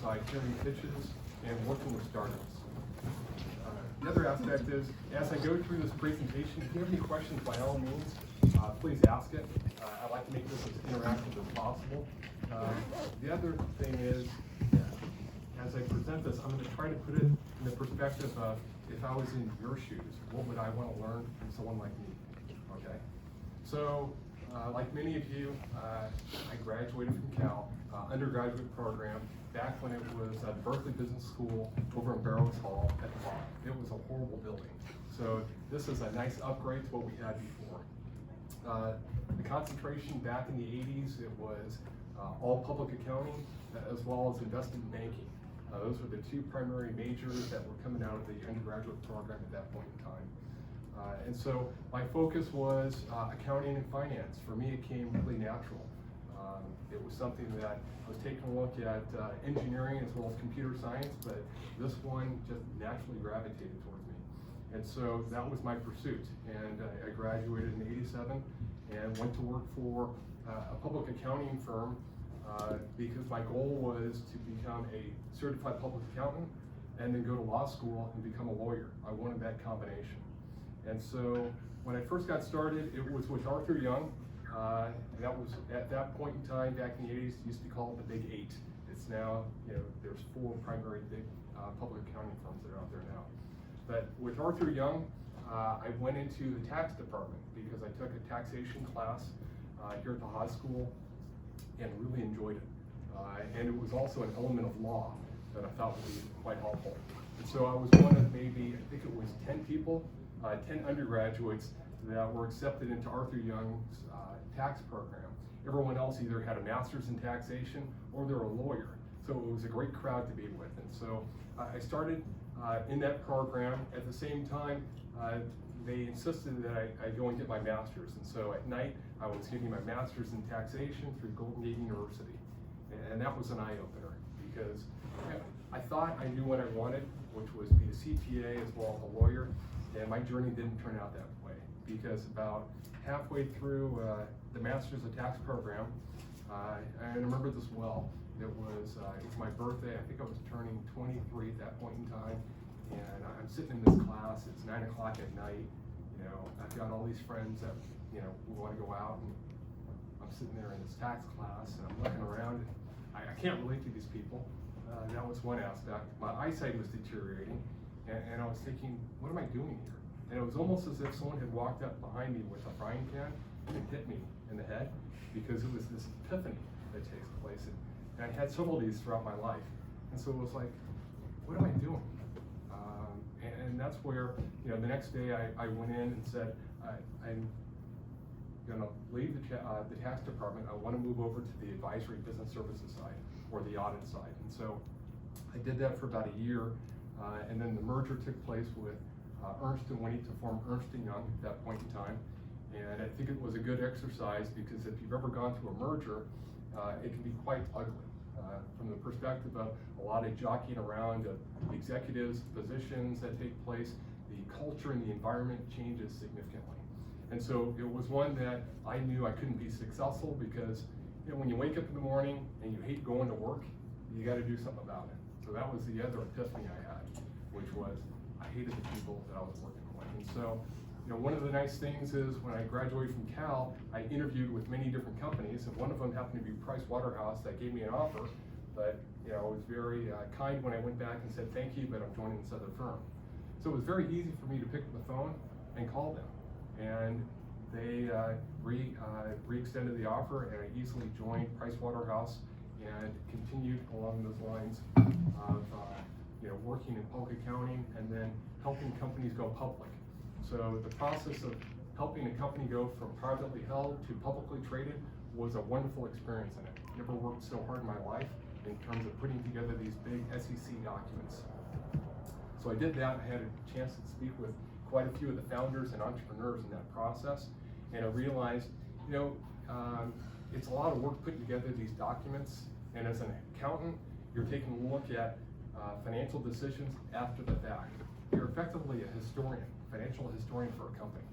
side, hearing pitches and working with startups. The other aspect is, as I go through this presentation, if you have any questions, by all means, please ask it. I like to make this as interactive as possible. The other thing is, as I present this, I'm going to try to put it in the perspective of, if I was in your shoes, what would I want to learn from someone like me? Okay? So, like many of you, I graduated from Cal, undergraduate program, back when it was at Berkeley Business School over in Barrows Hall at the bottom. It was a horrible building. So this is a nice upgrade to what we had before. The concentration back in the 80s, it was all public accounting as well as investment banking. Those were the two primary majors that were coming out of the undergraduate program at that point in time. And so my focus was accounting and finance. For me, it came really natural. It was something that I was taking a look at engineering as well as computer science, but this one just naturally gravitated towards me. And so that was my pursuit. And I graduated in '87 and went to work for a public accounting firm because my goal was to become a certified public accountant and then go to law school and become a lawyer. I wanted that combination. And so when I first got started, it was with Arthur Young. And that was, at that point in time, back in the 80s, used to be called the Big Eight. It's now, there's 4 primary big public accounting firms that are out there now. But with Arthur Young, I went into the tax department because I took a taxation class here at the high school and really enjoyed it. And it was also an element of law that I thought would be quite helpful. And so I was one of maybe, I think it was 10 people, 10 undergraduates that were accepted into Arthur Young's tax program. Everyone else either had a master's in taxation or they're a lawyer. So it was a great crowd to be with. And so I started in that program. At the same time, they insisted that I go and get my master's. And so at night, I was getting my master's in taxation through Golden Gate University. And that was an eye-opener because I thought I knew what I wanted, which was be a CPA as well as a lawyer. And my journey didn't turn out that way because about halfway through the Masters of Tax program, I remember this well. It was my birthday. I think I was turning 23 at that point in time, and I'm sitting in this class. It's 9 o'clock at night. I've got all these friends that we want to go out, and I'm sitting there in this tax class, and I'm looking around, and I can't relate to these people. That was one aspect. My eyesight was deteriorating, and I was thinking, what am I doing here? And it was almost as if someone had walked up behind me with a frying pan and hit me in the head, because it was this epiphany that takes place. And I had several of these throughout my life. And so it was like, what am I doing? And that's where, the next day I went in and said, I'm gonna leave the tax department. I wanna move over to the advisory business services side, or the audit side. And so I did that for about a year, and then the merger took place with Ernst & Whinney to form Ernst & Young at that point in time. And I think it was a good exercise because if you've ever gone through a merger, it can be quite ugly. From the perspective of a lot of jockeying around of executives, positions that take place, the culture and the environment changes significantly. And so it was one that I knew I couldn't be successful because when you wake up in the morning and you hate going to work, you got to do something about it. So that was the other epiphany I had, which was I hated the people that I was working with. And so, one of the nice things is when I graduated from Cal, I interviewed with many different companies, and one of them happened to be Price Waterhouse that gave me an offer, but I was very kind when I went back and said thank you, but I'm joining this other firm. So it was very easy for me to pick up the phone and call them, and they re-extended the offer, and I easily joined Price Waterhouse and continued along those lines of working in public accounting and then helping companies go public. So the process of helping a company go from privately held to publicly traded was a wonderful experience in it. Never worked so hard in my life in terms of putting together these big SEC documents. So I did that. I had a chance to speak with quite a few of the founders and entrepreneurs in that process, and I realized, it's a lot of work putting together these documents, and as an accountant, you're taking a look at financial decisions after the fact. You're effectively a historian, financial historian for a company.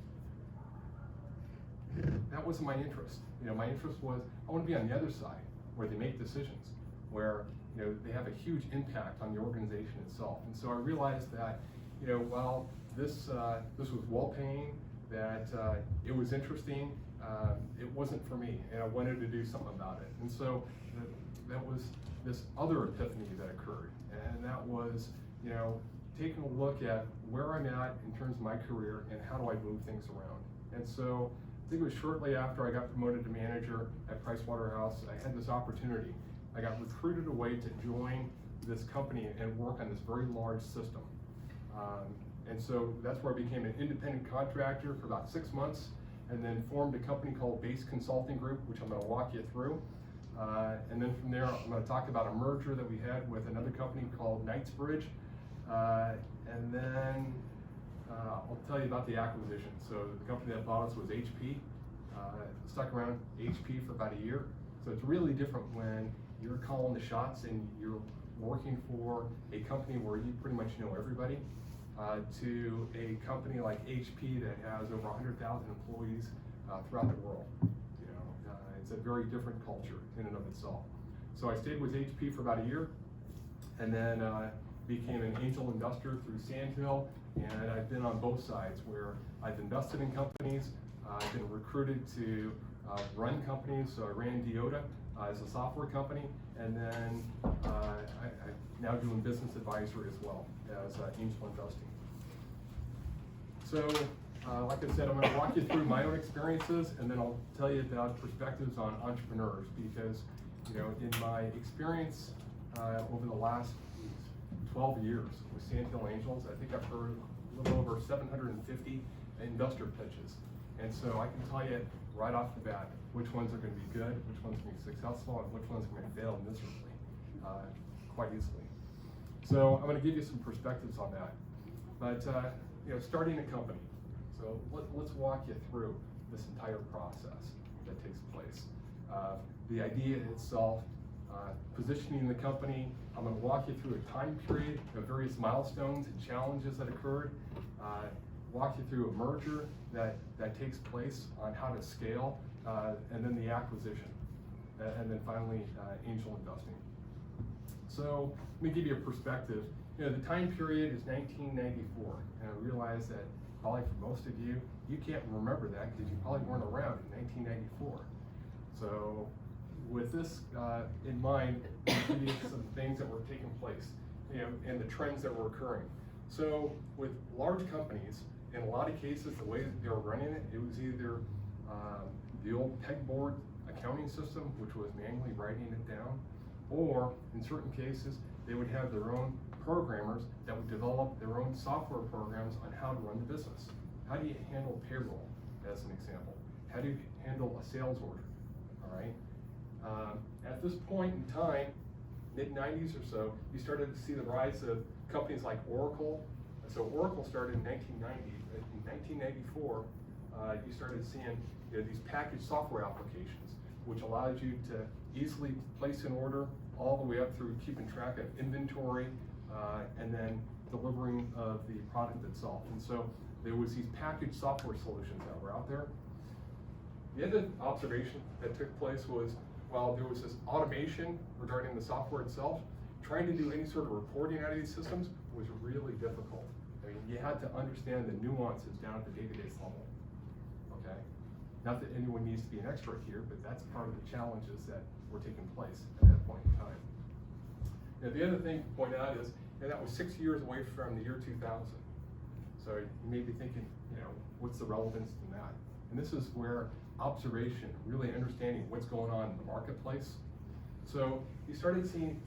That wasn't my interest. My interest was I want to be on the other side where they make decisions, where they have a huge impact on the organization itself. And so I realized that, while this was well-paying, that it was interesting, it wasn't for me, and I wanted to do something about it. And so that was this other epiphany that occurred, and that was, taking a look at where I'm at in terms of my career and how do I move things around. And so I think it was shortly after I got promoted to manager at Pricewaterhouse, I had this opportunity. I got recruited away to join this company and work on this very large system. And so that's where I became an independent contractor for about 6 months, and then formed a company called Base Consulting Group, which I'm going to walk you through. And then from there, I'm going to talk about a merger that we had with another company called Knightsbridge. And then I'll tell you about the acquisition. So the company that bought us was HP. Stuck around HP for about a year. So it's really different when you're calling the shots and you're working for a company where you pretty much know everybody, to a company like HP that has over 100,000 employees throughout the world. It's a very different culture in and of itself. So I stayed with HP for about a year, and then became an angel investor through Sandhill, and I've been on both sides where I've invested in companies, I've been recruited to run companies. So I ran Deota as a software company, and then I'm now doing business advisory as well as angel investing. So like I said, I'm going to walk you through my own experiences, and then I'll tell you about perspectives on entrepreneurs, because in my experience over the last 12 years with Sandhill Angels, I think I've heard a little over 750 investor pitches. And so I can tell you right off the bat which ones are going to be good, which ones are going to be successful, and which ones are going to fail miserably, quite easily. So I'm going to give you some perspectives on that. But starting a company. So let's walk you through this entire process that takes place. The idea itself, positioning the company. I'm going to walk you through a time period of various milestones and challenges that occurred. Walk you through a merger that takes place on how to scale, and then the acquisition, and then finally angel investing. So let me give you a perspective. The time period is 1994, and I realize that probably for most of you, you can't remember that because you probably weren't around in 1994. So with this in mind, I'll give you some things that were taking place, and the trends that were occurring. So with large companies, in a lot of cases, the way they were running it, it was either the old pegboard accounting system, which was manually writing it down, or in certain cases, they would have their own programmers that would develop their own software programs on how to run the business. How do you handle payroll, as an example? How do you handle a sales order, all right? At this point in time, mid-90s or so, you started to see the rise of companies like Oracle. So Oracle started in 1990. In 1994, you started seeing these packaged software applications, which allowed you to easily place an order all the way up through keeping track of inventory, and then delivering of the product itself. And so there was these packaged software solutions that were out there. The other observation that took place was, while there was this automation regarding the software itself, trying to do any sort of reporting out of these systems was really difficult. I mean, you had to understand the nuances down at the database level, okay? Not that anyone needs to be an expert here, but that's part of the challenges that were taking place at that point in time. Now, the other thing to point out is, that was 6 years away from the year 2000. So you may be thinking, what's the relevance in that? And this is where observation, really understanding what's going on in the marketplace. So you started seeing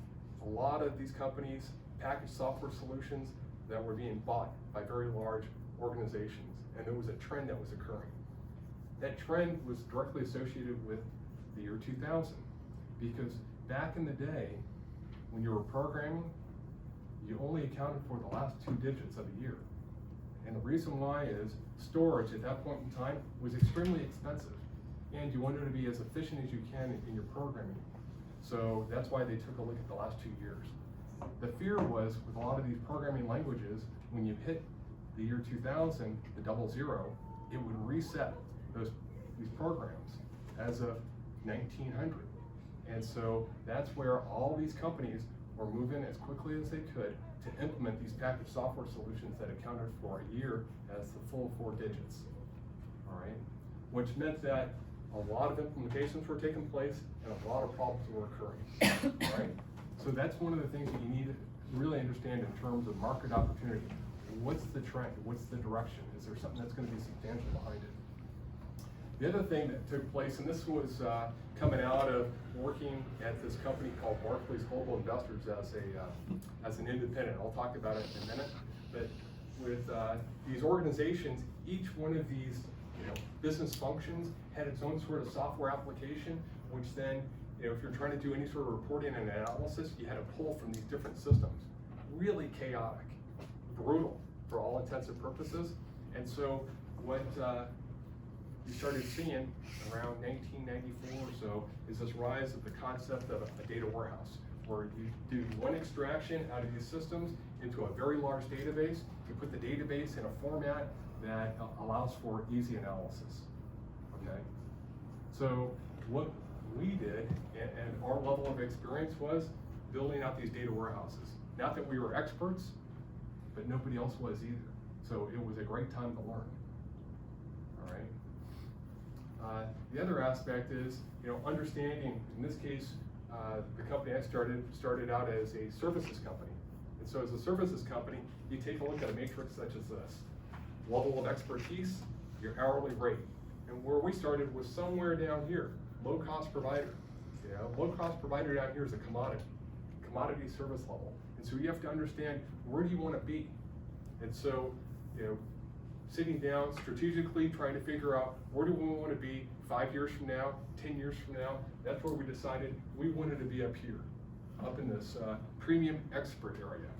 a lot of these companies, packaged software solutions that were being bought by very large organizations, and there was a trend that was occurring. That trend was directly associated with the year 2000, because back in the day, when you were programming, you only accounted for the last 2 digits of a year. And the reason why is storage at that point in time was extremely expensive, and you wanted to be as efficient as you can in your programming. So that's why they took a look at the last 2 years. The fear was, with a lot of these programming languages, when you hit the year 2000, the 00, it would reset these programs as of 1900. And so that's where all these companies were moving as quickly as they could to implement these packaged software solutions that accounted for a year as the full 4 digits. All right, which meant that a lot of implementations were taking place and a lot of problems were occurring. All right, so that's one of the things that you need to really understand in terms of market opportunity. What's the trend? What's the direction? Is there something that's going to be substantial behind it? The other thing that took place, and this was coming out of working at this company called Barclays Global Investors as an independent. I'll talk about it in a minute. But with these organizations, each one of these business functions had its own sort of software application, which then, if you're trying to do any sort of reporting and analysis, you had to pull from these different systems. Really chaotic, brutal for all intents and purposes. And so what we started seeing around 1994 or so is this rise of the concept of a data warehouse, where you do one extraction out of these systems into a very large database. You put the database in a format that allows for easy analysis. Okay, so what we did, and our level of experience, was building out these data warehouses. Not that we were experts, but nobody else was either. So it was a great time to learn. All right. The other aspect is, understanding. In this case, the company I started out as a services company. And so as a services company, you take a look at a matrix such as this. Level of expertise, your hourly rate. And where we started was somewhere down here, low cost provider. Low cost provider down here is a commodity service level. And so you have to understand, where do you want to be? And so, sitting down strategically, trying to figure out, where do we want to be 5 years from now, 10 years from now. That's where we decided we wanted to be up here, up in this premium expert area.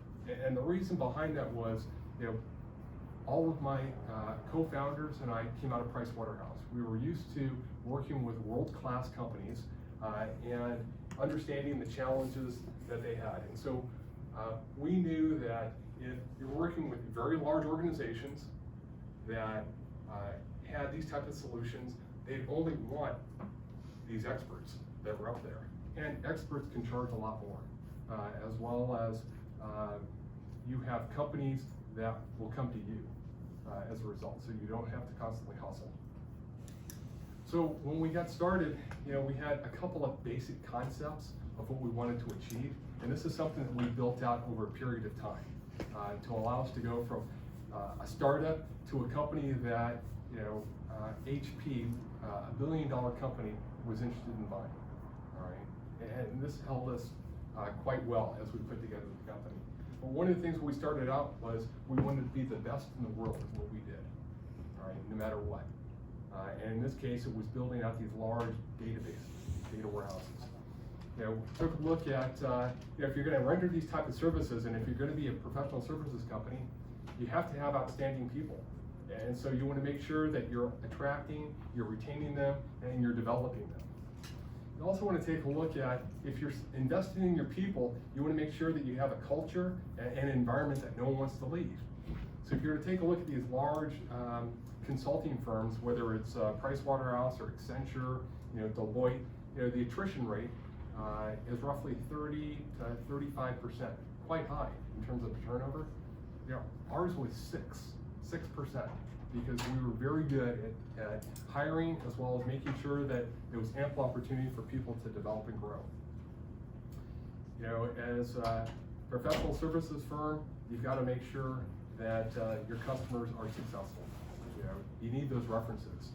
And the reason behind that was, all of my co-founders and I came out of Pricewaterhouse. We were used to working with world-class companies and understanding the challenges that they had. And so we knew that if you're working with very large organizations that had these types of solutions, they'd only want these experts that were up there. And experts can charge a lot more, as well as you have companies that will come to you as a result, so you don't have to constantly hustle. So when we got started, we had a couple of basic concepts of what we wanted to achieve, and this is something that we built out over a period of time to allow us to go from a startup to a company that HP, $1 billion company, was interested in buying. All right, and this held us quite well as we put together the company. But one of the things we started out was we wanted to be the best in the world at what we did. All right, no matter what. And in this case, it was building out these large databases, data warehouses. Took a look at if you're going to render these type of services, and if you're going to be a professional services company, you have to have outstanding people. And so you want to make sure that you're attracting, you're retaining them, and you're developing them. You also want to take a look at, if you're investing in your people, you want to make sure that you have a culture and an environment that no one wants to leave. So if you're to take a look at these large consulting firms, whether it's Pricewaterhouse or Accenture, Deloitte, the attrition rate is roughly 30 to 35%, quite high in terms of turnover. Ours was 6%, because we were very good at hiring, as well as making sure that there was ample opportunity for people to develop and grow. As a professional services firm, you've got to make sure that your customers are successful. You need those references.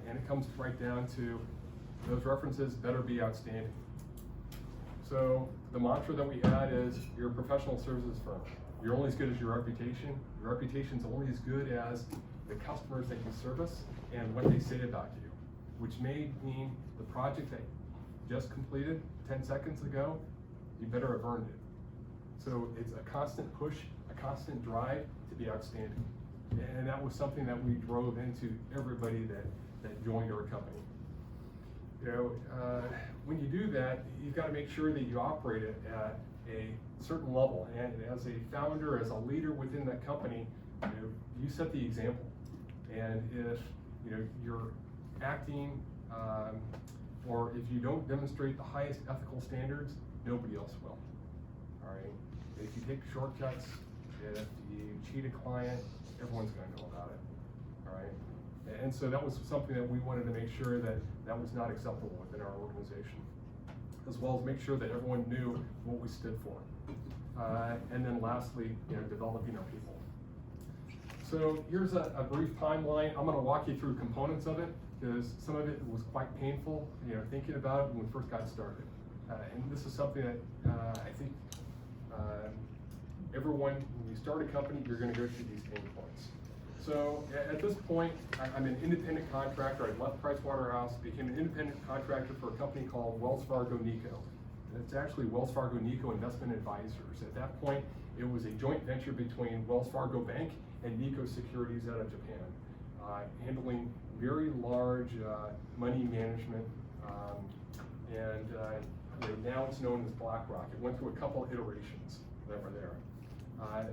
And it comes right down to, those references better be outstanding. So the mantra that we had is, you're a professional services firm. You're only as good as your reputation. Your reputation's only as good as the customers that you service and what they say about you, which may mean the project that you just completed 10 seconds ago, you better have earned it. So it's a constant push, a constant drive to be outstanding. And that was something that we drove into everybody that joined our company. When you do that, you've got to make sure that you operate it at a certain level. And as a founder, as a leader within that company, you set the example. And if you're acting or if you don't demonstrate the highest ethical standards, nobody else will. All right. If you take shortcuts, if you cheat a client, everyone's going to know about it. All right. And so that was something that we wanted to make sure that that was not acceptable within our organization, as well as make sure that everyone knew what we stood for. And then lastly, developing our people. So here's a brief timeline. I'm going to walk you through components of it because some of it was quite painful, thinking about it when we first got started. And this is something that I think everyone, when you start a company, you're going to go through these pain points. So at this point, I'm an independent contractor. I left Pricewaterhouse, became an independent contractor for a company called Wells Fargo Nico. It's actually Wells Fargo Nico Investment Advisors. At that point, it was a joint venture between Wells Fargo Bank and Nico Securities out of Japan, handling very large money management, and now it's known as BlackRock. It went through a couple of iterations that were there.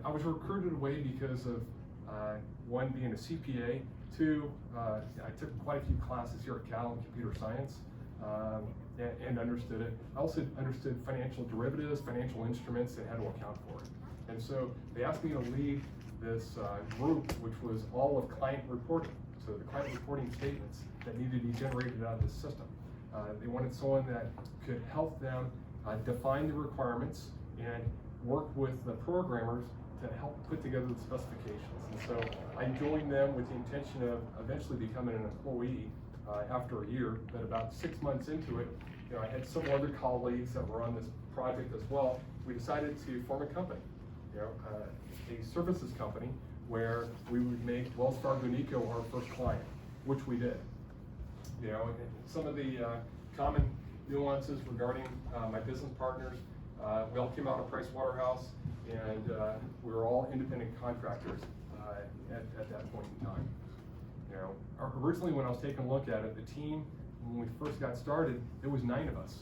I was recruited away because of one, being a CPA, two, I took quite a few classes here at Cal in computer science, and understood it. I also understood financial derivatives, financial instruments, and how to account for it. And so they asked me to lead this group, which was all of client reporting. So the client reporting statements that needed to be generated out of this system. They wanted someone that could help them define the requirements and work with the programmers to help put together the specifications. And so I joined them with the intention of eventually becoming an employee after a year. But about 6 months into it, I had several other colleagues that were on this project as well. We decided to form a company, a services company where we would make Wells Fargo Nico our first client, which we did. And some of the common nuances regarding my business partners, we all came out of Pricewaterhouse, and we were all independent contractors at that point in time. Originally when I was taking a look at it, the team, when we first got started, there was 9 of us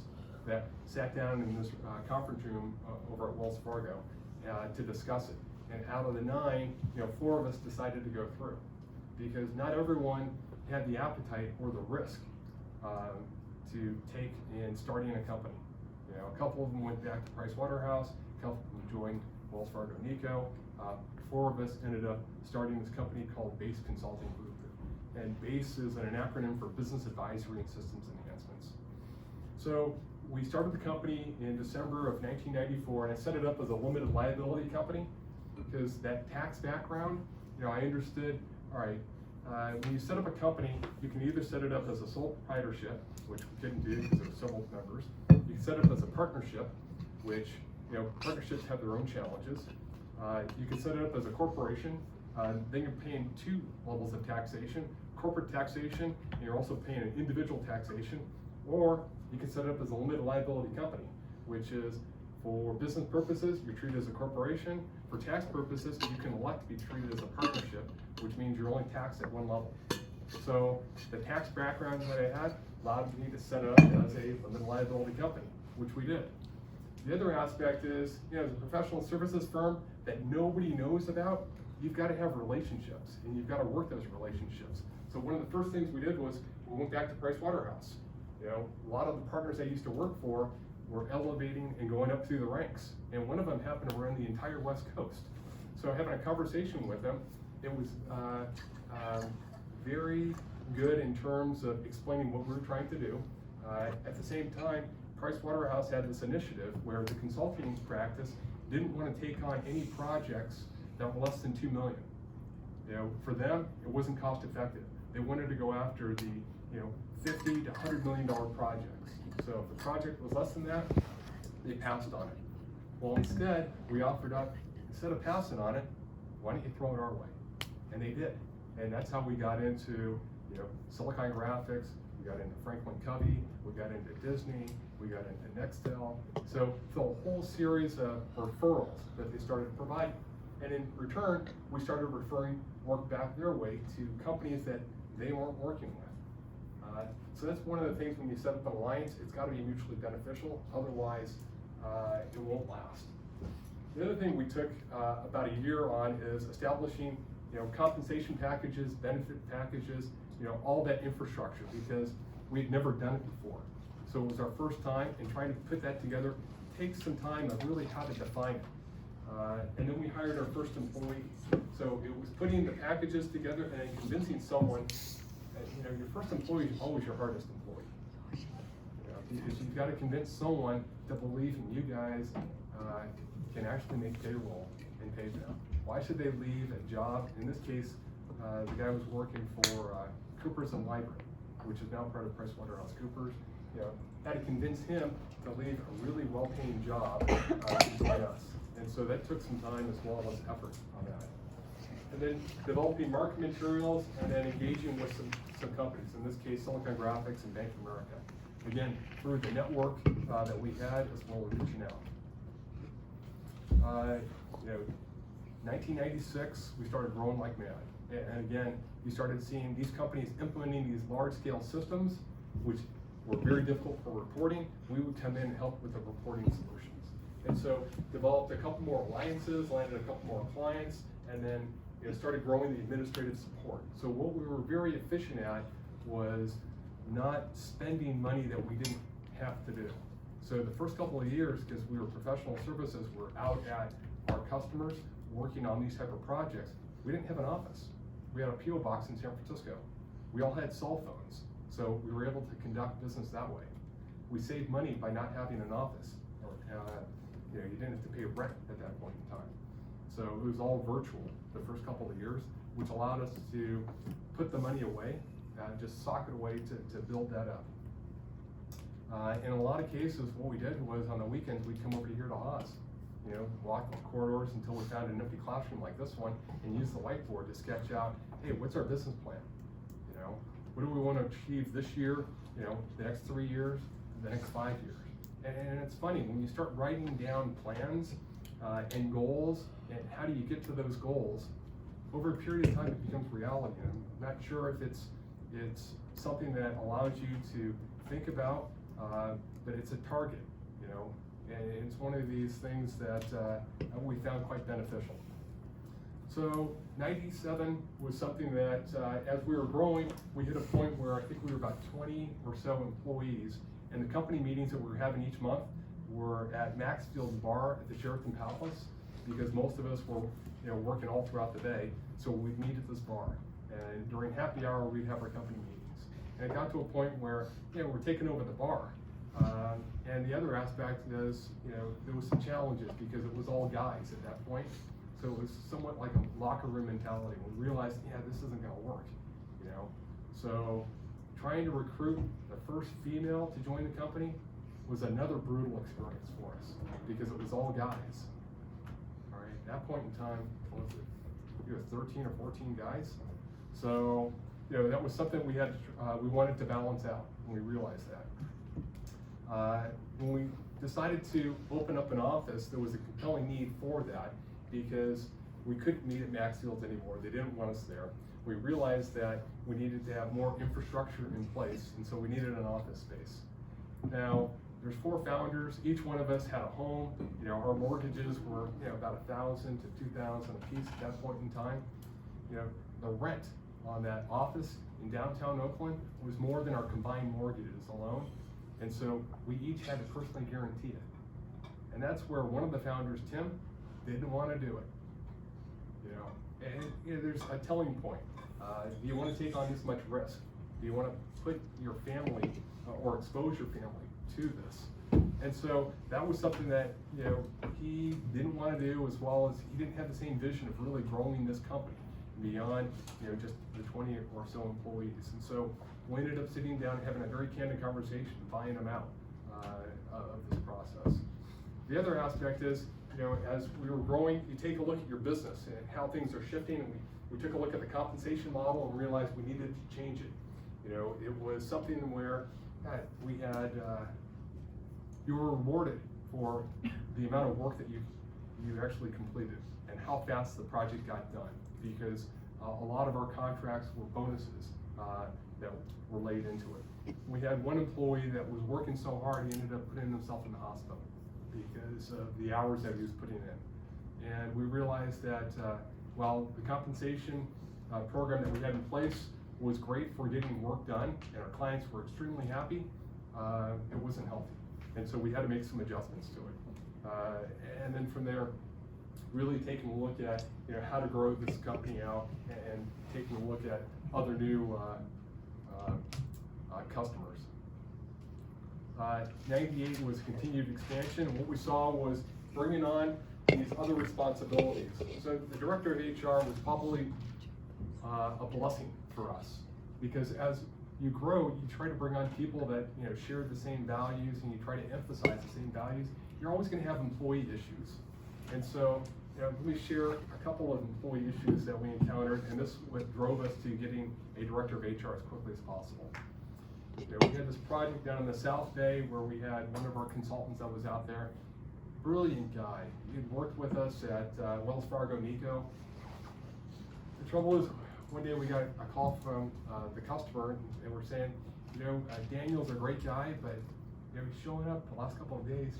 that sat down in this conference room over at Wells Fargo to discuss it. And out of the 9, 4 of us decided to go through, because not everyone had the appetite or the risk to take in starting a company. A couple of them went back to Pricewaterhouse, a couple of them joined Wells Fargo Nico. 4 of us ended up starting this company called BASE Consulting Group. And BASE is an acronym for Business Advisory and Systems Enhancements. So we started the company in December of 1994, and I set it up as a limited liability company because that tax background, I understood, all right, when you set up a company, you can either set it up as a sole proprietorship, which we couldn't do because there were several members. You can set it up as a partnership, which, partnerships have their own challenges. You can set it up as a corporation. Then you're paying 2 levels of taxation, corporate taxation, and you're also paying an individual taxation. Or you can set it up as a limited liability company, which is for business purposes, you're treated as a corporation. For tax purposes, you can elect to be treated as a partnership, which means you're only taxed at one level. So the tax background that I had allowed me to set it up as a limited liability company, which we did. The other aspect is, as a professional services firm that nobody knows about, you've got to have relationships, and you've got to work those relationships. So one of the first things we did was we went back to Pricewaterhouse. A lot of the partners I used to work for were elevating and going up through the ranks, and one of them happened to run the entire West Coast. So having a conversation with them, it was very good in terms of explaining what we were trying to do. At the same time, Pricewaterhouse had this initiative where the consulting practice didn't want to take on any projects that were less than $2 million. For them, it wasn't cost effective. They wanted to go after the $50 to $100 million projects. So if the project was less than that, they passed on it. Well, instead, we offered up, instead of passing on it, why don't you throw it our way? And they did. And that's how we got into Silicon Graphics, we got into Franklin Covey, we got into Disney, we got into Nextel. So a whole series of referrals that they started providing. And in return, we started referring work back their way to companies that they weren't working with. So that's one of the things when you set up an alliance, it's got to be mutually beneficial, otherwise it won't last. The other thing we took about a year on is establishing compensation packages, benefit packages, all that infrastructure, because we'd never done it before. So it was our first time, and trying to put that together takes some time of really how to define it. And then we hired our first employee. So it was putting the packages together and then convincing someone, your first employee is always your hardest employee. Because you've got to convince someone to believe in you guys can actually make payroll and pay them. Why should they leave a job? In this case, the guy was working for Coopers and Library, which is now part of PricewaterhouseCoopers. Had to convince him to leave a really well-paying job to join us. And so that took some time as well as effort on that. And then developing market materials and then engaging with some companies, in this case Silicon Graphics and Bank of America. Again, through the network that we had as well as reaching out. 1996, we started growing like mad. And again, we started seeing these companies implementing these large-scale systems, which were very difficult for reporting. We would come in and help with the reporting solutions. And so developed a couple more alliances, landed a couple more clients, and then started growing the administrative support. So what we were very efficient at was not spending money that we didn't have to do. So the first couple of years, because we were professional services, we're out at our customers working on these type of projects. We didn't have an office. We had a PO box in San Francisco. We all had cell phones, so we were able to conduct business that way. We saved money by not having an office. You didn't have to pay rent at that point in time. So it was all virtual the first couple of years, which allowed us to put the money away, just sock it away to build that up. In a lot of cases, what we did was on the weekends, we'd come over here to Oz, walk the corridors until we found an empty classroom like this one and use the whiteboard to sketch out, hey, what's our business plan? What do we want to achieve this year, the next 3 years, the next 5 years? And it's funny, when you start writing down plans and goals, and how do you get to those goals, over a period of time it becomes reality. I'm not sure if it's something that allows you to think about, but it's a target, and it's one of these things that we found quite beneficial. So 97 was something that, as we were growing, we hit a point where I think we were about 20 or so employees, and the company meetings that we were having each month were at Maxfield's bar at the Sheraton Palace, because most of us were working all throughout the day, so we'd meet at this bar. And during happy hour, we'd have our company meetings. And it got to a point where we're taking over the bar. And the other aspect is, there was some challenges because it was all guys at that point. So it was somewhat like a locker room mentality. We realized, this isn't gonna work, So trying to recruit the first female to join the company was another brutal experience for us because it was all guys. All right, at that point in time, what was it? We were 13 or 14 guys. So, that was something we had, we wanted to balance out, and we realized that. When we decided to open up an office, there was a compelling need for that because we couldn't meet at Maxfield's anymore. They didn't want us there. We realized that we needed to have more infrastructure in place, and so we needed an office space. Now, there's 4 founders. Each one of us had a home. Our mortgages were about $1,000 to $2,000 a piece at that point in time. The rent on that office in downtown Oakland was more than our combined mortgages alone, and so we each had to personally guarantee it. And that's where one of the founders, Tim, didn't want to do it. And there's a telling point. Do you want to take on this much risk? Do you want to put your family or expose your family to this? And so that was something that he didn't want to do, as well as he didn't have the same vision of really growing this company beyond just the 20 or so employees. And so we ended up sitting down and having a very candid conversation, buying them out of this process. The other aspect is, as we were growing, you take a look at your business and how things are shifting, and we took a look at the compensation model and realized we needed to change it. It was something where we had, you were rewarded for the amount of work that you actually completed and how fast the project got done, because a lot of our contracts were bonuses that were laid into it. We had one employee that was working so hard, he ended up putting himself in the hospital because of the hours that he was putting in. And we realized that while the compensation program that we had in place was great for getting work done, and our clients were extremely happy, it wasn't healthy. And so we had to make some adjustments to it. And then from there, really taking a look at how to grow this company out and taking a look at other new customers. 98 was continued expansion, and what we saw was bringing on these other responsibilities. So the director of HR was probably a blessing for us, because as you grow, you try to bring on people that share the same values, and you try to emphasize the same values. You're always going to have employee issues, and so let me share a couple of employee issues that we encountered, and this is what drove us to getting a director of HR as quickly as possible. We had this project down in the South Bay where we had one of our consultants that was out there, brilliant guy. He had worked with us at Wells Fargo Nico. The trouble is, one day we got a call from the customer, and we're saying, Daniel's a great guy, but he's showing up the last couple of days.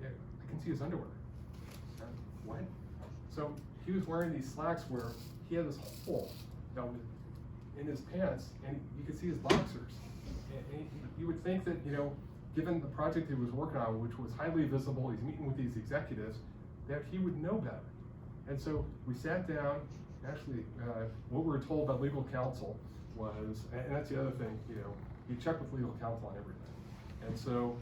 I can see his underwear. What? So he was wearing these slacks where he had this hole that was in his pants, and you could see his boxers. And you would think that, given the project he was working on, which was highly visible, he's meeting with these executives, that he would know better. And so we sat down. Actually, what we were told by legal counsel was, and that's the other thing, you check with legal counsel on everything. And so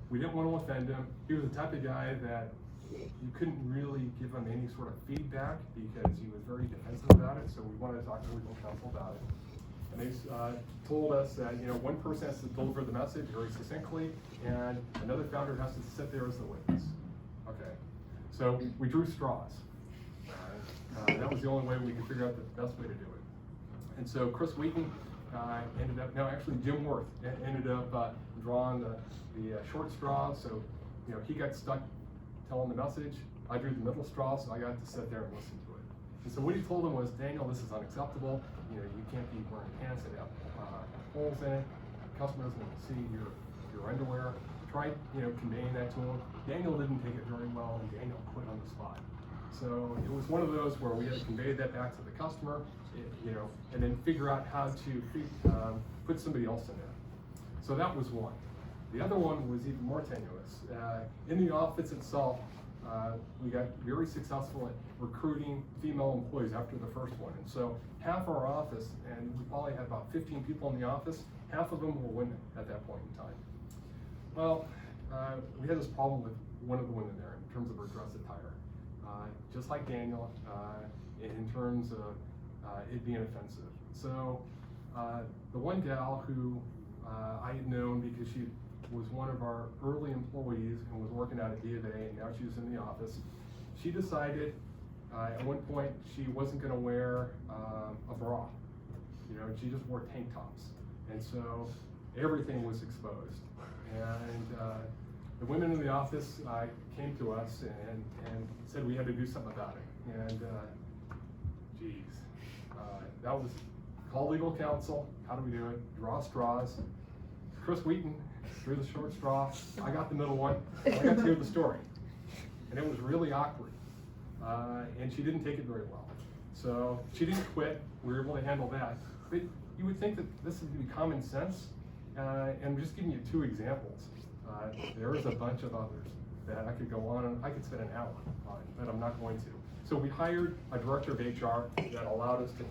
we didn't want to offend him. He was the type of guy that you couldn't really give him any sort of feedback because he was very defensive about it. So we wanted to talk to legal counsel about it. And they told us that one person has to deliver the message very succinctly, and another founder has to sit there as the witness. Okay, so we drew straws. That was the only way we could figure out the best way to do it. And so Chris Wheaton ended up, no, actually Jim Worth ended up drawing the short straw. So he got stuck telling the message. I drew the middle straw, so I got to sit there and listen to it. And so what he told him was, Daniel, this is unacceptable. You can't be wearing pants that have holes in it. Customers want to see your underwear. Tried conveying that to him. Daniel didn't take it very well, and Daniel quit on the spot. So it was one of those where we had to convey that back to the customer, and then figure out how to put somebody else in there. So that was one. The other one was even more tenuous. In the office itself, we got very successful at recruiting female employees after the first one. And so half our office, and we probably had about 15 people in the office, half of them were women at that point in time. Well, we had this problem with one of the women there in terms of her dress attire. Just like Daniel, in terms of it being offensive. So the one gal who I had known because she was one of our early employees and was working out at B of A, and now she was in the office. She decided at one point she wasn't going to wear a bra. She just wore tank tops, and so everything was exposed. And the women in the office came to us and said we had to do something about it. And that was call legal counsel. How do we do it? Draw straws. Chris Wheaton drew the short straw. I got the middle one. I got to hear the story, and it was really awkward. And she didn't take it very well. So she didn't quit. We were able to handle that. But you would think that this would be common sense. And I'm just giving you two examples. There's a bunch of others that I could go on, and I could spend an hour on, but I'm not going to. So we hired a director of HR that allowed us to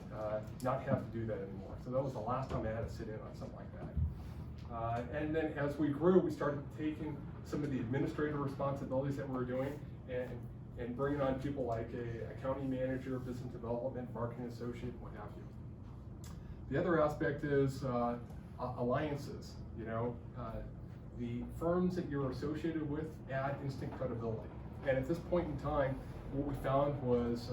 not have to do that anymore. So that was the last time I had to sit in on something like that. And then as we grew, we started taking some of the administrative responsibilities that we were doing and bringing on people like a county manager, business development, marketing associate, what have you. The other aspect is alliances. The firms that you're associated with add instant credibility. And at this point in time, what we found was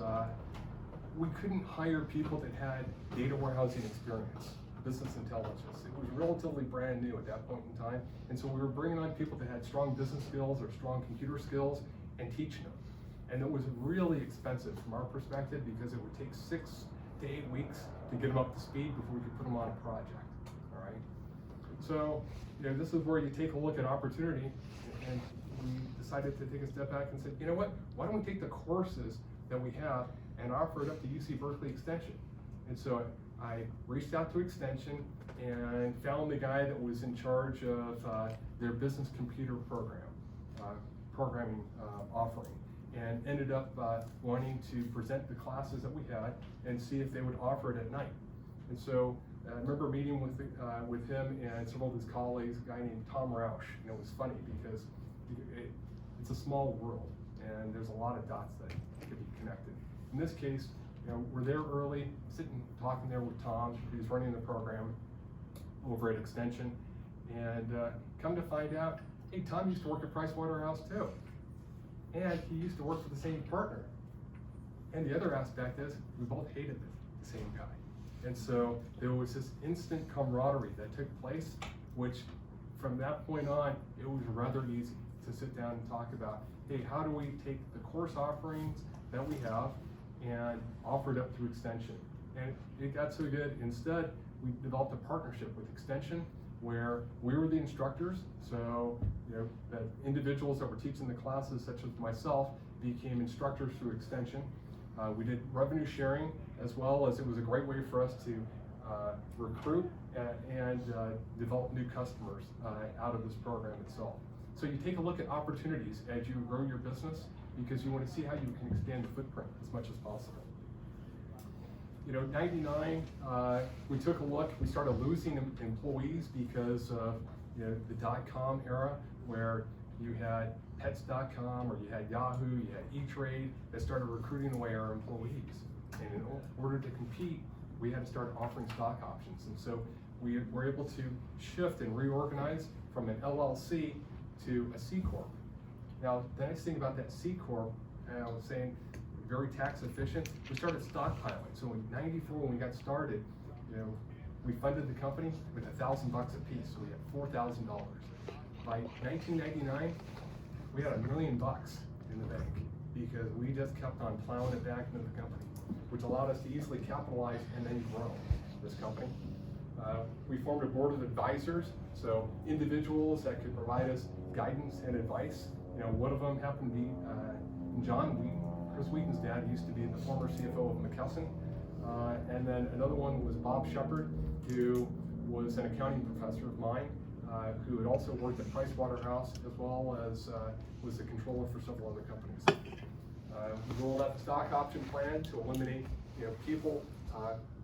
we couldn't hire people that had data warehousing experience, business intelligence. It was relatively brand new at that point in time. And so we were bringing on people that had strong business skills or strong computer skills and teaching them. And it was really expensive from our perspective because it would take 6 to 8 weeks to get them up to speed before we could put them on a project, all right? So, this is where you take a look at opportunity, and we decided to take a step back and said, you know what, why don't we take the courses that we have and offer it up to UC Berkeley Extension? And so I reached out to Extension, and found the guy that was in charge of their business computer programming offering, and ended up wanting to present the classes that we had and see if they would offer it at night. And so I remember meeting with him and several of his colleagues, a guy named Tom Roush, and it was funny because it's a small world and there's a lot of dots that could be connected. In this case, we're there early, sitting, talking there with Tom, who's running the program over at Extension, and come to find out, hey, Tom used to work at Pricewaterhouse too, and he used to work for the same partner. And the other aspect is, we both hated the same guy. And so there was this instant camaraderie that took place, which from that point on, it was rather easy to sit down and talk about, hey, how do we take the course offerings that we have and offer it up through Extension? And it got so good, instead, we developed a partnership with Extension where we were the instructors, so the individuals that were teaching the classes, such as myself, became instructors through Extension. We did revenue sharing, as well as it was a great way for us to recruit and develop new customers out of this program itself. So you take a look at opportunities as you grow your business, because you want to see how you can expand the footprint as much as possible. 99, we took a look, we started losing employees because of the .com era, where you had pets.com or you had Yahoo, you had E-Trade that started recruiting away our employees. And in order to compete, we had to start offering stock options. And so we were able to shift and reorganize from an LLC to a C Corp. Now, the nice thing about that C Corp, I was saying, very tax efficient, we started stockpiling. So in '94, when we got started, we funded the company with $1,000 a piece, so we had $4,000. By 1999, we had $1 million in the bank, because we just kept on plowing it back into the company, which allowed us to easily capitalize and then grow this company. We formed a board of advisors, so individuals that could provide us guidance and advice. One of them happened to be John Wheaton. Chris Wheaton's dad used to be the former CFO of McKesson. And then another one was Bob Shepard, who was an accounting professor of mine, who had also worked at Pricewaterhouse, as well as was the controller for several other companies. We rolled out the stock option plan to eliminate people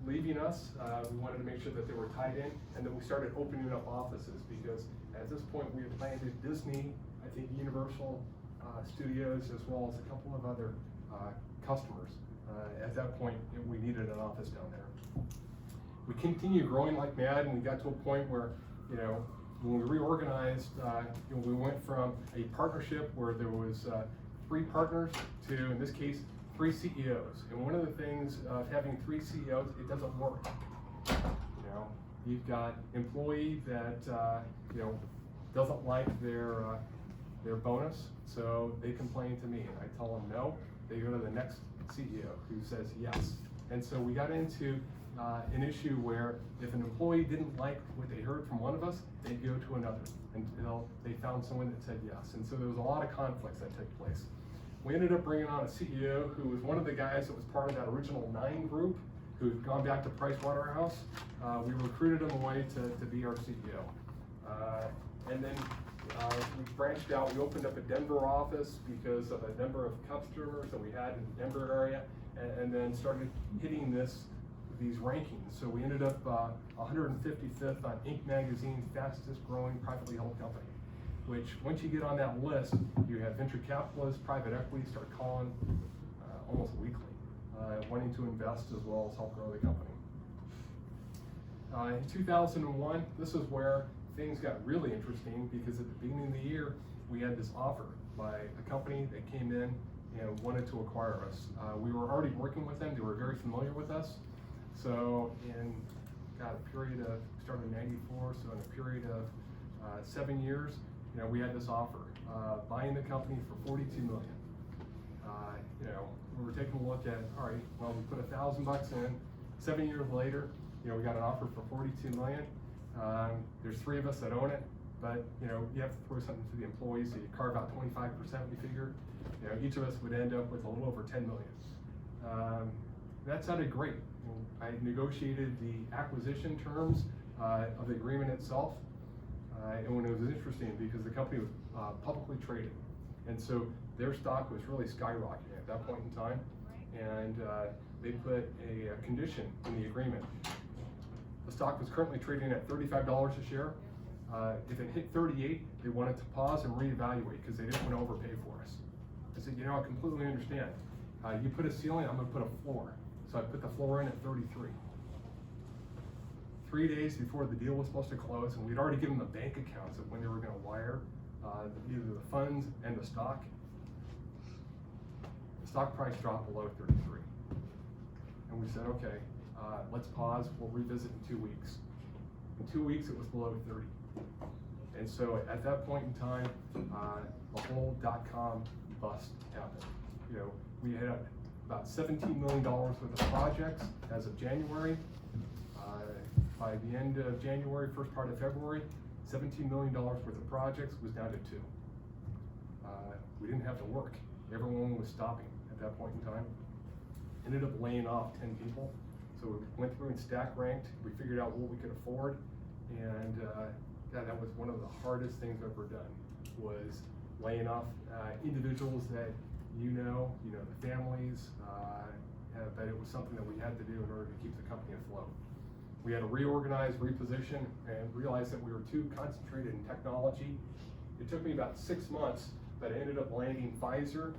leaving us. We wanted to make sure that they were tied in, and then we started opening up offices, because at this point we had landed Disney, I think Universal Studios, as well as a couple of other customers. At that point, we needed an office down there. We continued growing like mad, and we got to a point where, when we reorganized, we went from a partnership where there was 3 partners to, in this case, 3 CEOs. And one of the things of having 3 CEOs, it doesn't work. You've got employee that doesn't like their bonus, so they complain to me, and I tell them no. They go to the next CEO who says yes. And so we got into an issue where if an employee didn't like what they heard from one of us, they'd go to another until they found someone that said yes. And so there was a lot of conflicts that took place. We ended up bringing on a CEO who was one of the guys that was part of that original 9 group, who'd gone back to Pricewaterhouse. We recruited him away to be our CEO. And then we branched out. We opened up a Denver office because of a number of customers that we had in the Denver area, and then started hitting these rankings. So we ended up 155th on Inc. Magazine's fastest growing privately held company, which once you get on that list, you have venture capitalists, private equity start calling almost weekly, wanting to invest as well as help grow the company. In 2001, this is where things got really interesting, because at the beginning of the year, we had this offer by a company that came in and wanted to acquire us. We were already working with them. They were very familiar with us. So in a period of, started in '94, so in a period of 7 years, we had this offer, buying the company for $42 million. We were taking a look at, all right, well, we put $1,000 in. 7 years later, we got an offer for $42 million. There's 3 of us that own it, but you have to throw something to the employees, so you carve out 25%, we figure. Each of us would end up with a little over $10 million. That sounded great. I negotiated the acquisition terms of the agreement itself. And when it was interesting because the company was publicly traded. And so their stock was really skyrocketing at that point in time. And they put a condition in the agreement. The stock was currently trading at $35 a share. If it hit 38, they wanted to pause and reevaluate because they didn't want to overpay for us. I said, I completely understand. You put a ceiling, I'm going to put a floor. So I put the floor in at 33. 3 days before the deal was supposed to close, and we'd already given them the bank accounts of when they were going to wire either the funds and the stock. The stock price dropped below 33. And we said, okay, let's pause, we'll revisit in 2 weeks. In 2 weeks, it was below 30. And so at that point in time, the whole .com bust happened. We had about $17 million worth of projects as of January. By the end of January, first part of February, $17 million worth of projects was down to 2. We didn't have to work. Everyone was stopping at that point in time. Ended up laying off 10 people. So we went through and stack ranked. We figured out what we could afford. And that was one of the hardest things I've ever done, was laying off individuals that the families, but it was something that we had to do in order to keep the company afloat. We had to reorganize, reposition, and realize that we were too concentrated in technology. It took me about 6 months, but I ended up landing Pfizer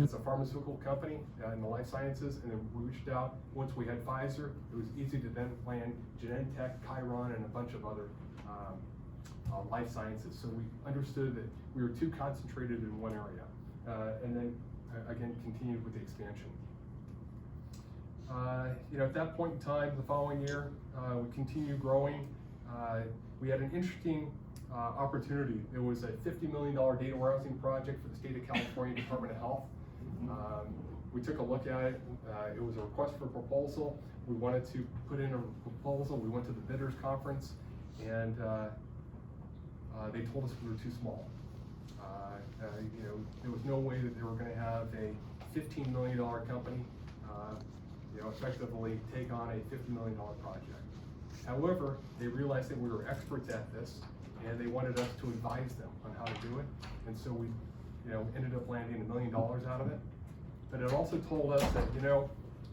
as a pharmaceutical company in the life sciences, and then we reached out. Once we had Pfizer, it was easy to then land Genentech, Chiron, and a bunch of other life sciences. So we understood that we were too concentrated in one area, and then again continued with the expansion. At that point in time, the following year, we continued growing. We had an interesting opportunity. It was a $50 million data warehousing project for the state of California Department of Health. We took a look at it. It was a request for proposal. We wanted to put in a proposal. We went to the bidders conference, and they told us we were too small. There was no way that they were going to have a $15 million company effectively take on a $50 million project. However, they realized that we were experts at this, and they wanted us to advise them on how to do it. And so we, ended up landing $1 million out of it. But it also told us that,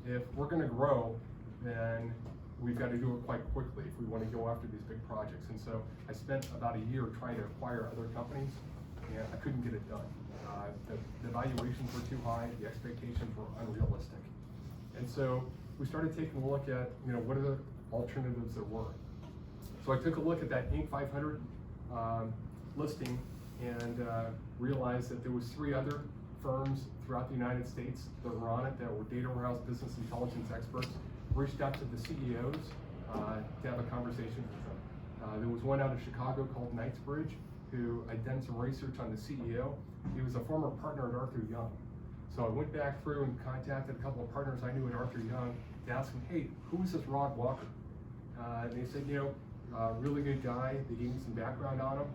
if we're going to grow, then we've got to do it quite quickly if we want to go after these big projects. And so I spent about a year trying to acquire other companies, and I couldn't get it done. The valuations were too high, the expectations were unrealistic. And so we started taking a look at, what are the alternatives there were. So I took a look at that Inc. 500 listing and realized that there was 3 other firms throughout the United States that were on it that were data warehouse business intelligence experts. Reached out to the CEOs to have a conversation with them. There was one out of Chicago called Knightsbridge, who I'd done some research on the CEO. He was a former partner at Arthur Young. So I went back through and contacted a couple of partners I knew at Arthur Young to ask them, hey, who is this Rod Walker? And they said, really good guy. They gave me some background on him.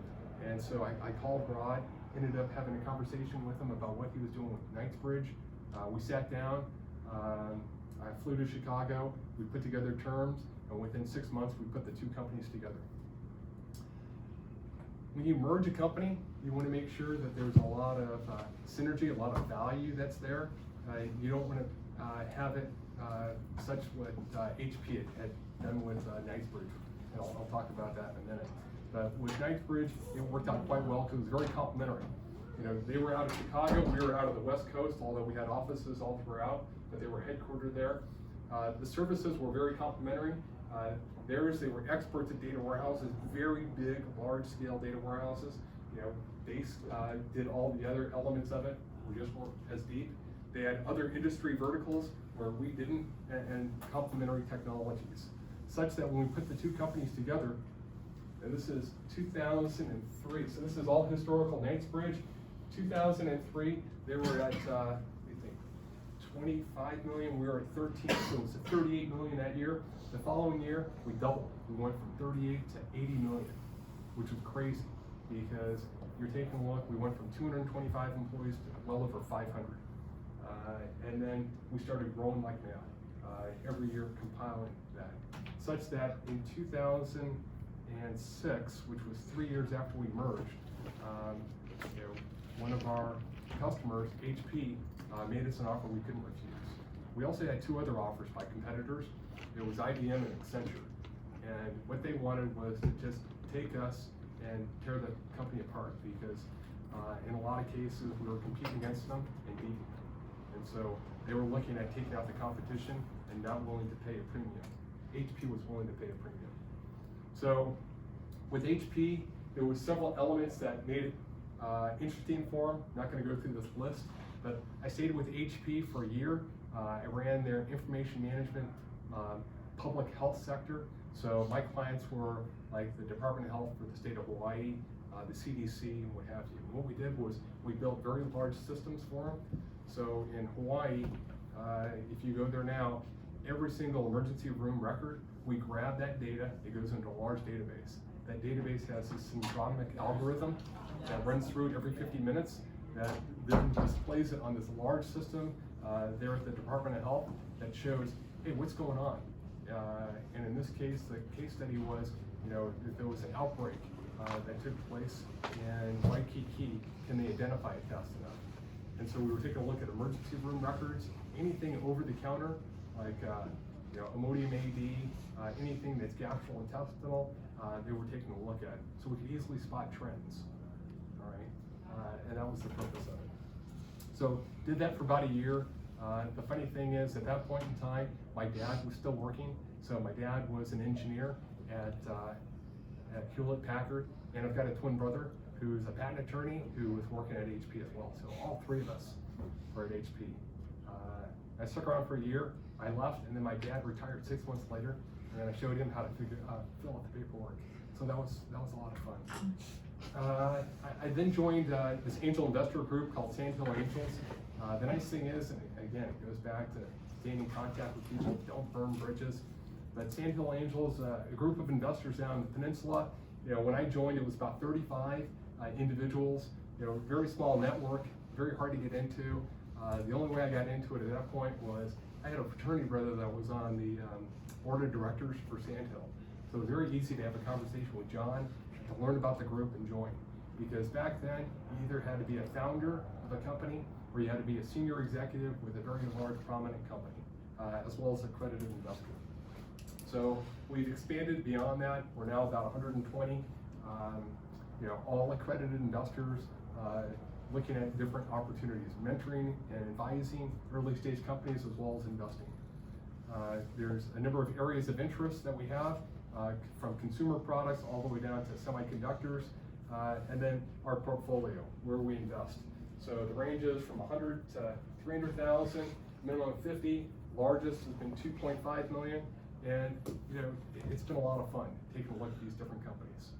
And so I called Rod, ended up having a conversation with him about what he was doing with Knightsbridge. We sat down, I flew to Chicago, we put together terms, and within 6 months we put the 2 companies together. When you merge a company, you want to make sure that there's a lot of synergy, a lot of value that's there. You don't want to have it such what HP had done with Knightsbridge. And I'll talk about that in a minute. But with Knightsbridge, it worked out quite well because it was very complementary. They were out of Chicago, we were out of the West Coast, although we had offices all throughout, but they were headquartered there. The services were very complementary. They were experts at data warehouses, very big, large-scale data warehouses. They did all the other elements of it. We just weren't as deep. They had other industry verticals where we didn't, and complementary technologies, such that when we put the 2 companies together, and this is 2003, so this is all historical Knightsbridge. 2003, they were at 25 million, we were at 13, so it was at 38 million that year. The following year, we doubled. We went from 38 to 80 million, which was crazy because you're taking a look, we went from 225 employees to well over 500. And then we started growing like mad. every year compiling that, such that in 2006, which was 3 years after we merged, one of our customers, HP, made us an offer we couldn't refuse. We also had 2 other offers by competitors. It was IBM and Accenture. And what they wanted was to just take us and tear the company apart, because in a lot of cases we were competing against them and beating them. And so they were looking at taking out the competition and not willing to pay a premium. HP was willing to pay a premium. So with HP, there was several elements that made it interesting for them. I'm not going to go through this list, but I stayed with HP for a year. I ran their information management public health sector. So my clients were like the Department of Health for the state of Hawaii, the CDC, and what have you. And what we did was we built very large systems for them. So in Hawaii, if you go there now, every single emergency room record, we grab that data, it goes into a large database. That database has a syndromic algorithm that runs through it every 50 minutes that then displays it on this large system there at the Department of Health that shows, hey, what's going on? And in this case, the case study was, if there was an outbreak that took place in Waikiki, can they identify it fast enough? And so we were taking a look at emergency room records, anything over the counter, like Imodium AD, anything that's gastrointestinal, they were taking a look at, so we could easily spot trends. All right, and that was the purpose of it. So did that for about a year. The funny thing is, at that point in time, my dad was still working. So my dad was an engineer at Hewlett Packard, and I've got a twin brother who's a patent attorney who was working at HP as well. So all 3 of us were at HP. I stuck around for a year. I left, and then my dad retired 6 months later, and then I showed him how to fill out the paperwork. So that was a lot of fun. I then joined this angel investor group called Sandhill Angels. The nice thing is, and again, it goes back to gaining contact with people, don't burn bridges. But Sandhill Angels, a group of investors down the peninsula. When I joined, it was about 35 individuals. Very small network, very hard to get into. The only way I got into it at that point was I had a fraternity brother that was on the board of directors for Sandhill. So it was very easy to have a conversation with John, to learn about the group and join. Because back then, you either had to be a founder of a company or you had to be a senior executive with a very large, prominent company, as well as accredited investor. So we've expanded beyond that. We're now about 120, all accredited investors, looking at different opportunities, mentoring and advising early stage companies as well as investing. There's a number of areas of interest that we have, from consumer products all the way down to semiconductors, and then our portfolio, where we invest. So the range is from 100 to 300,000, minimum of 50, largest has been 2.5 million, and it's been a lot of fun taking a look at these different companies.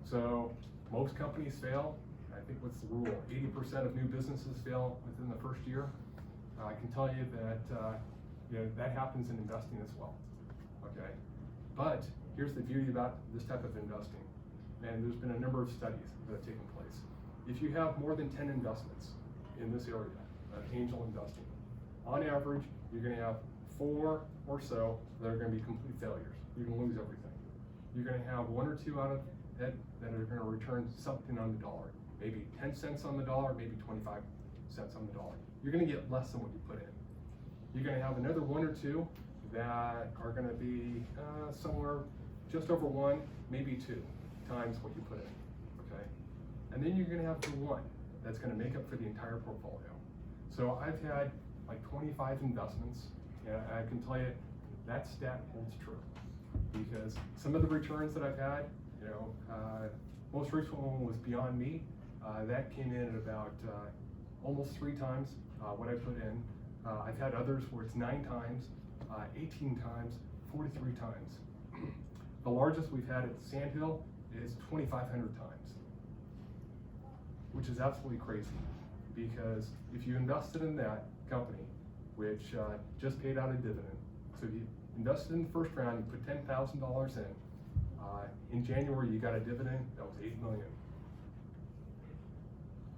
So most companies fail. I think what's the rule? 80% of new businesses fail within the first year. I can tell you that that happens in investing as well. Okay, but here's the beauty about this type of investing, and there's been a number of studies that have taken place. If you have more than 10 investments in this area of angel investing, on average, you're going to have 4 or so that are going to be complete failures. You're going to lose everything. You're going to have 1 or 2 out of it that are going to return something on the dollar. Maybe 10 cents on the dollar, maybe 25 cents on the dollar. You're going to get less than what you put in. You're going to have another 1 or 2 that are going to be somewhere just over 1, maybe 2 times what you put in, okay? And then you're going to have the 1 that's going to make up for the entire portfolio. So I've had like 25 investments, and I can tell you that stat holds true, because some of the returns that I've had, most recent one was Beyond Me. That came in at about almost 3 times what I put in. I've had others where it's 9 times, 18 times, 43 times. The largest we've had at Sandhill is 2,500 times, which is absolutely crazy, because if you invested in that company, which just paid out a dividend, so if you invested in the first round, you put $10,000 in January you got a dividend that was $8 million.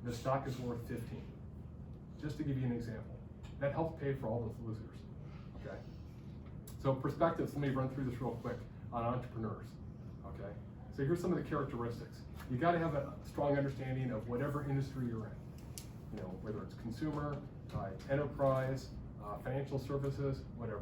The stock is worth 15. Just to give you an example, that helps pay for all those losers. Okay, So perspectives, let me run through this real quick on entrepreneurs, okay? So here's some of the characteristics. You gotta have a strong understanding of whatever industry you're in. You know, whether it's consumer, enterprise, financial services, whatever.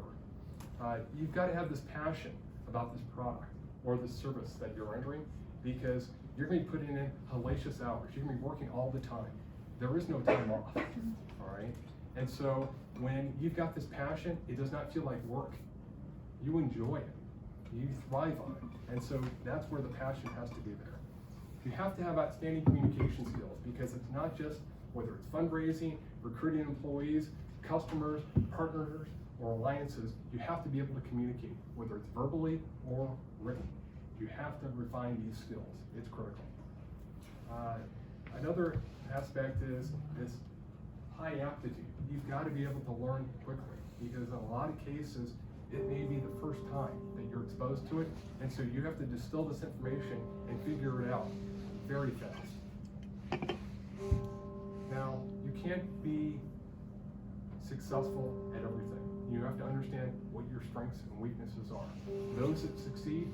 You've gotta have this passion about this product or the service that you're entering, because you're gonna be putting in hellacious hours. You're gonna be working all the time. There is no time off, all right? And so when you've got this passion, it does not feel like work. You enjoy it. You thrive on it. And so that's where the passion has to be there. You have to have outstanding communication skills, because it's not just whether it's fundraising, recruiting employees, customers, partners, or alliances, you have to be able to communicate, whether it's verbally or written. You have to refine these skills. It's critical. Another aspect is this high aptitude. You've got to be able to learn quickly, because in a lot of cases, it may be the first time that you're exposed to it, and so you have to distill this information and figure it out very fast. Now, you can't be successful at everything. You have to understand what your strengths and weaknesses are. Those that succeed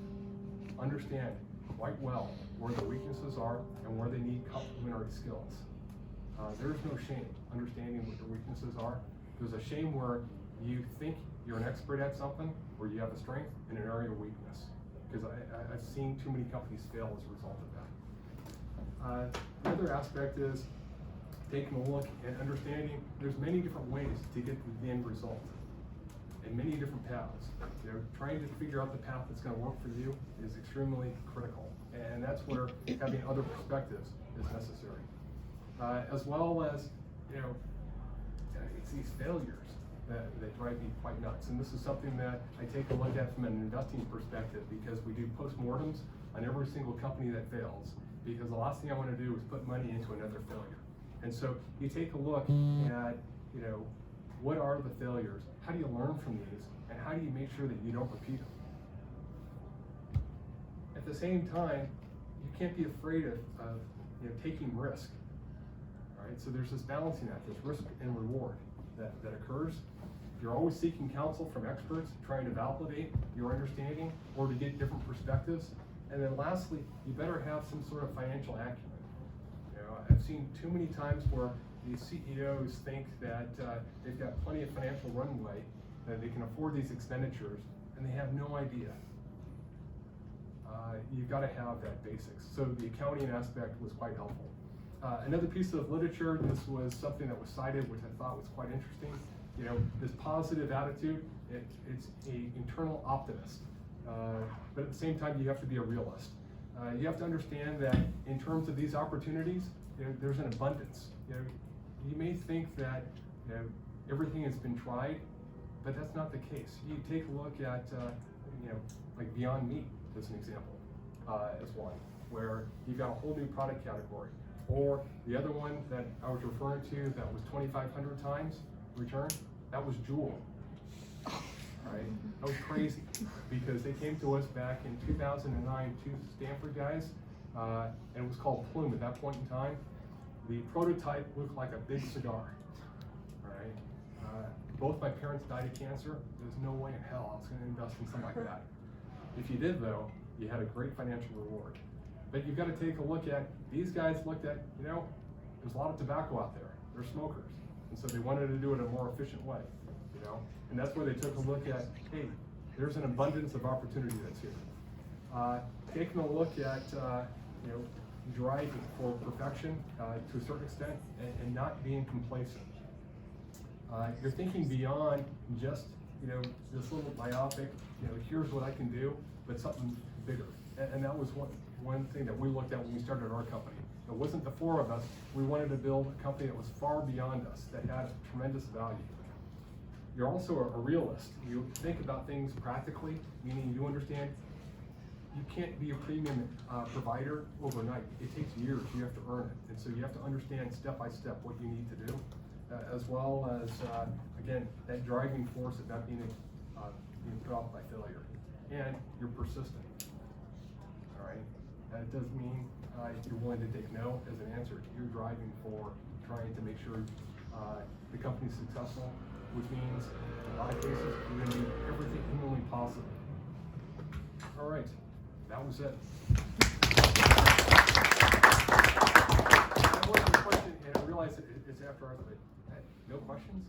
understand quite well where their weaknesses are and where they need complementary skills. There's no shame understanding what your weaknesses are. There's a shame where you think you're an expert at something, where you have a strength in an area of weakness. Because I've seen too many companies fail as a result of that. The other aspect is taking a look and understanding there's many different ways to get to the end result, and many different paths. You know, trying to figure out the path that's going to work for you is extremely critical, and that's where having other perspectives is necessary. As well as, you know, it's these failures that drive me quite nuts. And this is something that I take a look at from an investing perspective, because we do postmortems on every single company that fails, because the last thing I want to do is put money into another failure. And so you take a look at, you know, what are the failures? How do you learn from these? And how do you make sure that you don't repeat them? At the same time, you can't be afraid of you know, taking risk. Right? So there's this balancing act, this risk and reward that occurs. You're always seeking counsel from experts, trying to validate your understanding or to get different perspectives. And then lastly, you better have some sort of financial acumen. You know, I've seen too many times where these CEOs think that they've got plenty of financial runway, that they can afford these expenditures, and they have no idea. You've got to have that basics. So the accounting aspect was quite helpful. Another piece of literature, this was something that was cited, which I thought was quite interesting. You know, this positive attitude, it's an internal optimist. But at the same time, you have to be a realist. You have to understand that in terms of these opportunities, you know, there's an abundance. You know, you may think that, you know, everything has been tried, but that's not the case. You take a look at, you know, like Beyond Meat as an example, as one, where you've got a whole new product category. Or the other one that I was referring to that was 2,500 times return, that was Jewel. Right? That was crazy, because they came to us back in 2009, two Stanford guys, and it was called Plume at that point in time. The prototype looked like a big cigar. Right? Both my parents died of cancer. There's no way in hell I was going to invest in something like that. If you did, though, you had a great financial reward. But you've got to take a look at, these guys looked at, you know, there's a lot of tobacco out there. They're smokers. And so they wanted to do it in a more efficient way, you know? And that's where they took a look at, hey, there's an abundance of opportunity that's here. Taking a look at, you know, driving for perfection to a certain extent, and not being complacent. You're thinking beyond just, you know, this little myopic, you know, here's what I can do, but something bigger. And that was one thing that we looked at when we started our company. It wasn't the four of us. We wanted to build a company that was far beyond us, that had tremendous value. You're also a realist. You think about things practically, meaning you understand you can't be a premium provider overnight. It takes years. You have to earn it. And so you have to understand step by step what you need to do, as well as, again, that driving force of not being put off by failure. And you're persistent. All right? That doesn't mean you're willing to take no as an answer. You're driving for trying to make sure the company's successful, which means in a lot of cases we're going to do everything humanly possible. All right, that was it. I wanted a question, and I realize it's after ours, but no questions?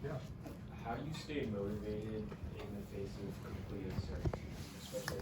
Yeah. How do you stay motivated